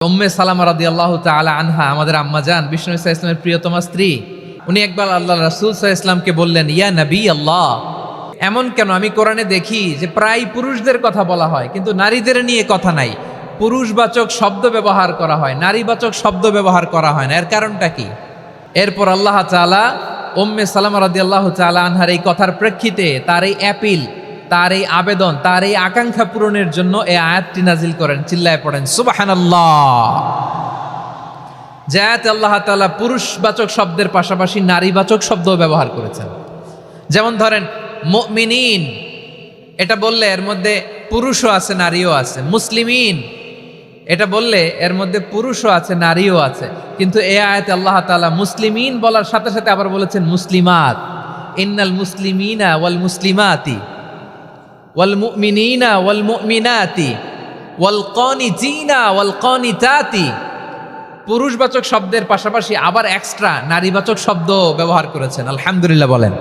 উম্মে সালামা রাদিয়াল্লাহু তাআলা আনহা, আমাদের আম্মা জান, বিষ্ণু ইসা ইসলামের প্রিয়তমা স্ত্রী, উনি একবার আল্লাহ রাসূল সাল্লাল্লাহু আলাইহি ওয়াসাল্লামকে বললেন, ইয়া নবী আল্লাহ, এমন কেন আমি কোরআনে দেখি যে প্রায় পুরুষদের কথা বলা হয় কিন্তু নারীদের নিয়ে কথা নাই, পুরুষবাচক শব্দ ব্যবহার করা হয়, নারীবাচক শব্দ ব্যবহার করা হয় না, এর কারণটা কি? এরপর আল্লাহ তাআলা উম্মে সালামা রাদিয়াল্লাহু তাআলা আনহার এই কথার প্রেক্ষিতে তার এই অ্যাপিল, তার এই আবেদন, তার এই আকাঙ্ক্ষা পূরণের জন্য এই আয়াতটি নাজিল করেন। চিল্লায় পড়েন সুবহানাল্লাহ। যে আয়াতে আল্লাহ তাআলা পুরুষবাচক শব্দের পাশাপাশি নারীবাচক শব্দও ব্যবহার করেছেন। যেমন ধরেন মুমিনিন, এটা বললে এর মধ্যে পুরুষও আছে নারীও আছে। মুসলিমিন, এটা বললে এর মধ্যে পুরুষও আছে নারীও আছে। কিন্তু এই আয়াতে আল্লাহ তাআলা মুসলিমিন বলার সাথে সাথে আবার বলেছেন মুসলিমাত। ইন্নাল মুসলিমিনা ওয়াল মুসলিমাতি ওয়াল মুমিনিনা ওয়াল মুমিনাতি ওয়াল কানিতিনা ওয়াল কানিতাতি। পুরুষবাচক শব্দের পাশাপাশি আবার এক্সট্রা নারীবাচক শব্দ ব্যবহার করেছেন। আলহামদুলিল্লাহ বলেন।